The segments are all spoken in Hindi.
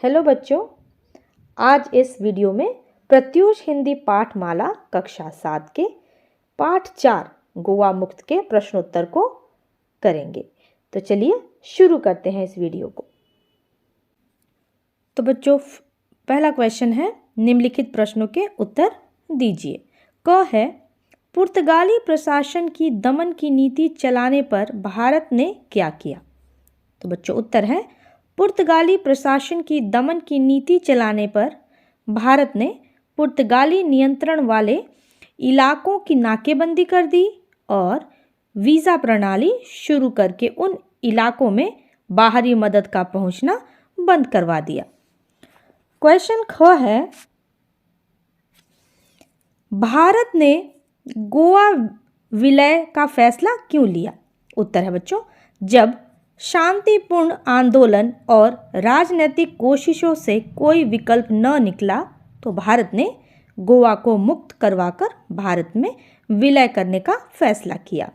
हेलो बच्चों, आज इस वीडियो में प्रत्यूष हिंदी पाठमाला कक्षा 7 के पाठ 4 गोवा मुक्त के प्रश्नोत्तर को करेंगे। तो चलिए शुरू करते हैं इस वीडियो को। तो बच्चों, पहला क्वेश्चन है, निम्नलिखित प्रश्नों के उत्तर दीजिए। क है, पुर्तगाली प्रशासन की दमन की नीति चलाने पर भारत ने क्या किया? तो बच्चों उत्तर है, पुर्तगाली प्रशासन की दमन की नीति चलाने पर भारत ने पुर्तगाली नियंत्रण वाले इलाकों की नाकेबंदी कर दी और वीज़ा प्रणाली शुरू करके उन इलाकों में बाहरी मदद का पहुंचना बंद करवा दिया। क्वेश्चन ख है, भारत ने गोवा विलय का फैसला क्यों लिया? उत्तर है बच्चों, जब शांतिपूर्ण आंदोलन और राजनीतिक कोशिशों से कोई विकल्प न निकला तो भारत ने गोवा को मुक्त करवाकर भारत में विलय करने का फैसला किया।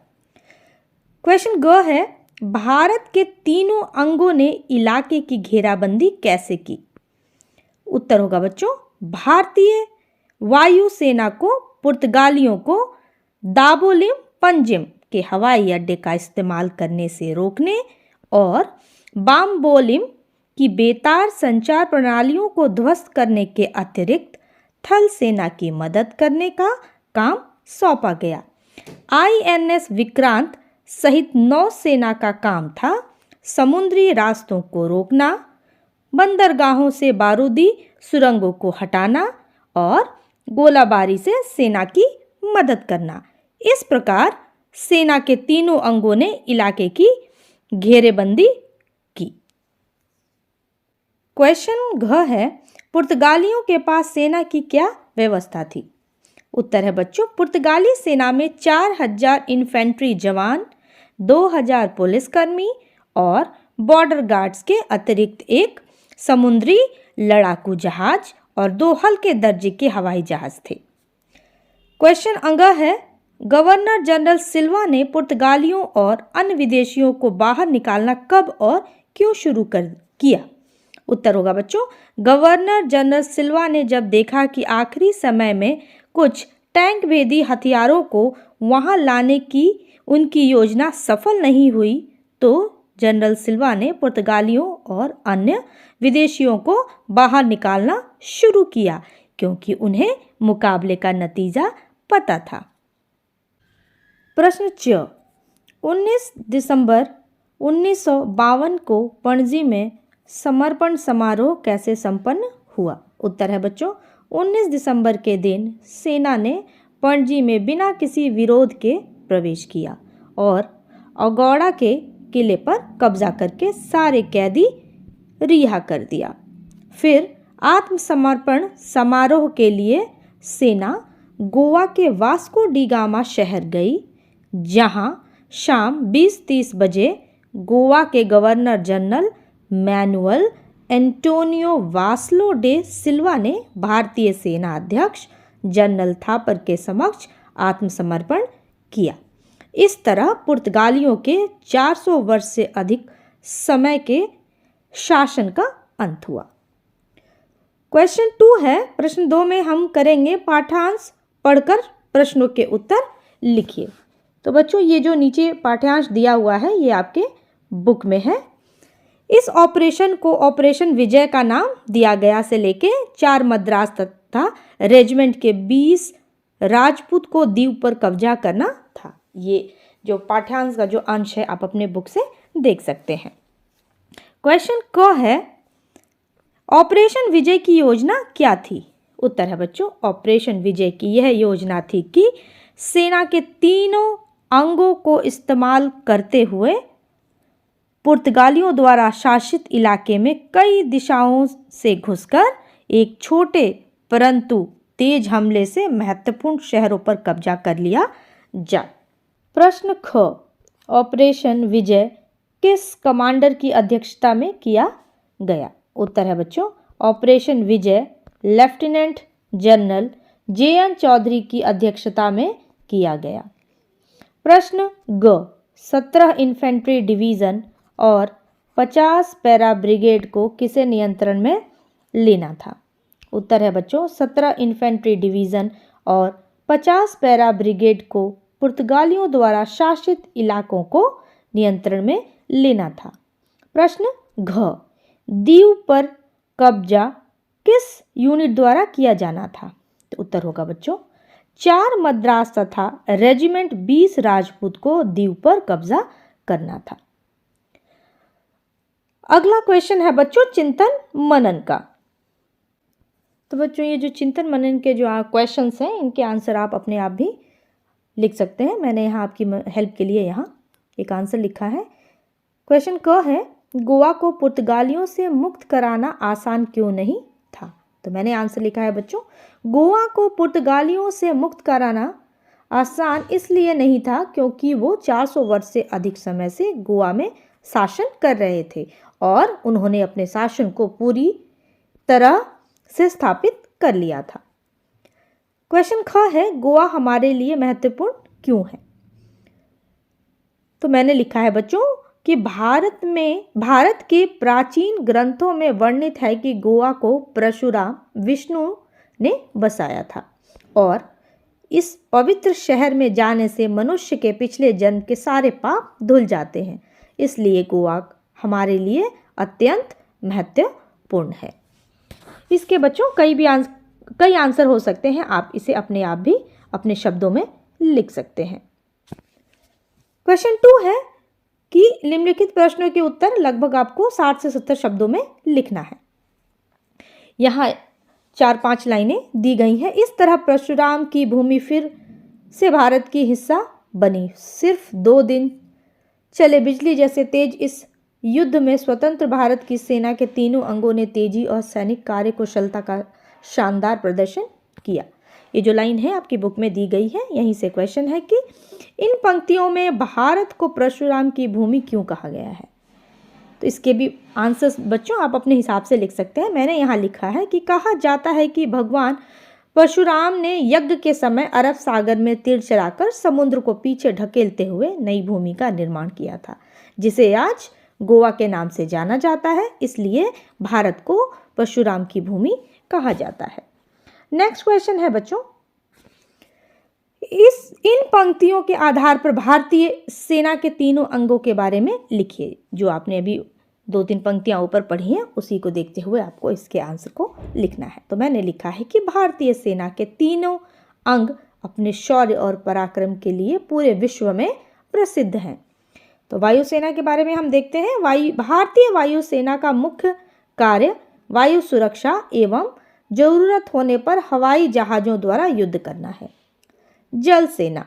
क्वेश्चन ग है, भारत के तीनों अंगों ने इलाके की घेराबंदी कैसे की? उत्तर होगा बच्चों, भारतीय वायुसेना को पुर्तगालियों को दाबोलिम पंजिम के हवाई अड्डे का इस्तेमाल करने से रोकने और बाम्बोलिम की बेतार संचार प्रणालियों को ध्वस्त करने के अतिरिक्त थल सेना की मदद करने का काम सौंपा गया। INS विक्रांत सहित नौसेना का काम था समुद्री रास्तों को रोकना, बंदरगाहों से बारूदी सुरंगों को हटाना और गोलाबारी से सेना की मदद करना। इस प्रकार सेना के तीनों अंगों ने इलाके की घेरेबंदी की। क्वेश्चन घ है, पुर्तगालियों के पास सेना की क्या व्यवस्था थी? उत्तर है बच्चों, पुर्तगाली सेना में 4000 इन्फेंट्री जवान, 2000 पुलिसकर्मी और बॉर्डर गार्ड्स के अतिरिक्त एक समुद्री लड़ाकू जहाज और 2 हल्के दर्जे के हवाई जहाज थे। क्वेश्चन अंग है, गवर्नर जनरल सिल्वा ने पुर्तगालियों और अन्य विदेशियों को बाहर निकालना कब और क्यों शुरू किया? उत्तर होगा बच्चों, गवर्नर जनरल सिल्वा ने जब देखा कि आखिरी समय में कुछ टैंक भेदी हथियारों को वहां लाने की उनकी योजना सफल नहीं हुई तो जनरल सिल्वा ने पुर्तगालियों और अन्य विदेशियों को बाहर निकालना शुरू किया क्योंकि उन्हें मुकाबले का नतीजा पता था। प्रश्न च, 19 दिसंबर 1952 को पणजी में समर्पण समारोह कैसे संपन्न हुआ? उत्तर है बच्चों, 19 दिसंबर के दिन सेना ने पणजी में बिना किसी विरोध के प्रवेश किया और अगौड़ा के किले पर कब्जा करके सारे कैदी रिहा कर दिया। फिर आत्मसमर्पण समारोह के लिए सेना गोवा के वास्को डी गामा शहर गई, जहां शाम 20:30 बजे गोवा के governor general Manuel Antonio Vassalo de Silva ने भारतीय सेना अध्यक्ष जनरल थापर के समक्ष आत्मसमर्पण किया। इस तरह पुर्तगालियों के 400 वर्ष से अधिक समय के शासन का अंत हुआ। क्वेश्चन 2 है, प्रश्न 2 में हम करेंगे पाठ्यांश पढ़कर प्रश्नों के उत्तर लिखिए। तो बच्चों, ये जो नीचे पाठ्यांश दिया हुआ है ये आपके बुक में है। इस ऑपरेशन को ऑपरेशन विजय का नाम दिया गया से लेके 4 मद्रास तथा रेजिमेंट के 20 राजपूत को दीव पर कब्जा करना था। ये जो पाठ्यांश का जो अंश है आप अपने बुक से देख सकते हैं। क्वेश्चन क है, ऑपरेशन विजय की योजना क्या थी? उत्तर है बच्चों, ऑपरेशन विजय की यह योजना थी कि सेना के तीनों अंगों को इस्तेमाल करते हुए पुर्तगालियों द्वारा शासित इलाके में कई दिशाओं से घुसकर एक छोटे परंतु तेज हमले से महत्वपूर्ण शहरों पर कब्जा कर लिया जाए। प्रश्न ख, ऑपरेशन विजय किस कमांडर की अध्यक्षता में किया गया? उत्तर है बच्चों, ऑपरेशन विजय लेफ्टिनेंट जनरल JN चौधरी की अध्यक्षता में किया गया। प्रश्न ग, 17 इन्फेंट्री डिवीज़न और 50 पैरा ब्रिगेड को किसे नियंत्रण में लेना था? उत्तर है बच्चों 17 इन्फेंट्री डिवीज़न और 50 पैरा ब्रिगेड को पुर्तगालियों द्वारा शासित इलाकों को नियंत्रण में लेना था। प्रश्न घ, दीव पर कब्जा किस यूनिट द्वारा किया जाना था? तो उत्तर होगा बच्चों 4 मद्रास तथा रेजिमेंट 20 राजपूत को दीव पर कब्जा करना था। अगला क्वेश्चन है बच्चों चिंतन मनन का। तो बच्चों ये जो चिंतन मनन के जो क्वेश्चंस हैं इनके आंसर आप अपने आप भी लिख सकते हैं। मैंने यहाँ आपकी हेल्प के लिए यहाँ एक आंसर लिखा है। क्वेश्चन क है गोवा को पुर्तगालियों से मुक्त कराना आसान क्यों नहीं था? तो मैंने आंसर लिखा है बच्चों गोवा को पुर्तगालियों से मुक्त कराना आसान इसलिए नहीं था क्योंकि वो 400 वर्ष से अधिक समय से गोवा में शासन कर रहे थे और उन्होंने अपने शासन को पूरी तरह से स्थापित कर लिया था। क्वेश्चन ख है गोवा हमारे लिए महत्वपूर्ण क्यों है? तो मैंने लिखा है बच्चों कि भारत के प्राचीन ग्रंथों में वर्णित है कि गोवा को परशुराम विष्णु ने बसाया था और इस पवित्र शहर में जाने से मनुष्य के पिछले जन्म के सारे पाप धुल जाते हैं, इसलिए गोवा हमारे लिए अत्यंत महत्वपूर्ण है। इसके बच्चों कई आंसर हो सकते हैं, आप इसे अपने आप भी अपने शब्दों में लिख सकते हैं। क्वेश्चन 2 है कि निम्नलिखित प्रश्नों के उत्तर लगभग आपको 60 से 70 शब्दों में लिखना है। यहाँ 4-5 लाइनें दी गई हैं। इस तरह परशुराम की भूमि फिर से भारत की हिस्सा बनी। सिर्फ 2 दिन चले बिजली जैसे तेज इस युद्ध में स्वतंत्र भारत की सेना के तीनों अंगों ने तेजी और सैनिक कार्य कुशलता का शानदार प्रदर्शन किया। ये जो लाइन है आपकी बुक में दी गई है, यहीं से क्वेश्चन है कि इन पंक्तियों में भारत को परशुराम की भूमि क्यों कहा गया है? तो इसके भी आंसर्स बच्चों आप अपने हिसाब से लिख सकते हैं। मैंने यहाँ लिखा है कि कहा जाता है कि भगवान परशुराम ने यज्ञ के समय अरब सागर में तीर चलाकर समुद्र को पीछे ढकेलते हुए नई भूमि का निर्माण किया था, जिसे आज गोवा के नाम से जाना जाता है, इसलिए भारत को परशुराम की भूमि कहा जाता है। नेक्स्ट क्वेश्चन है बच्चों इन पंक्तियों के आधार पर भारतीय सेना के तीनों अंगों के बारे में लिखिए। जो आपने अभी 2-3 पंक्तियां ऊपर पढ़ी हैं उसी को देखते हुए आपको इसके आंसर को लिखना है। तो मैंने लिखा है कि भारतीय सेना के तीनों अंग अपने शौर्य और पराक्रम के लिए पूरे विश्व में प्रसिद्ध हैं। तो वायुसेना के बारे में हम देखते हैं। भारतीय वायुसेना का मुख्य कार्य वायु सुरक्षा एवं जरूरत होने पर हवाई जहाज़ों द्वारा युद्ध करना है। जल सेना,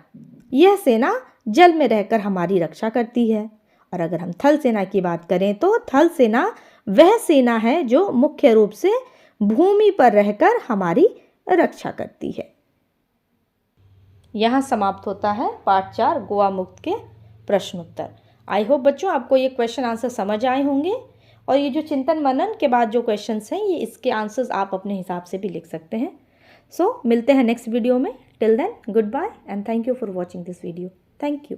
यह सेना जल में रहकर हमारी रक्षा करती है। और अगर हम थल सेना की बात करें तो थल सेना वह सेना है जो मुख्य रूप से भूमि पर रहकर हमारी रक्षा करती है। यहाँ समाप्त होता है पार्ट 4 गोवा मुक्त के प्रश्न उत्तर। आई होप बच्चों आपको ये क्वेश्चन आंसर समझ आए होंगे और ये जो चिंतन मनन के बाद जो क्वेश्चंस हैं ये इसके आंसर्स आप अपने हिसाब से भी लिख सकते हैं। सो मिलते हैं नेक्स्ट वीडियो में। Till then good bye and thank you for watching this video. Thank you.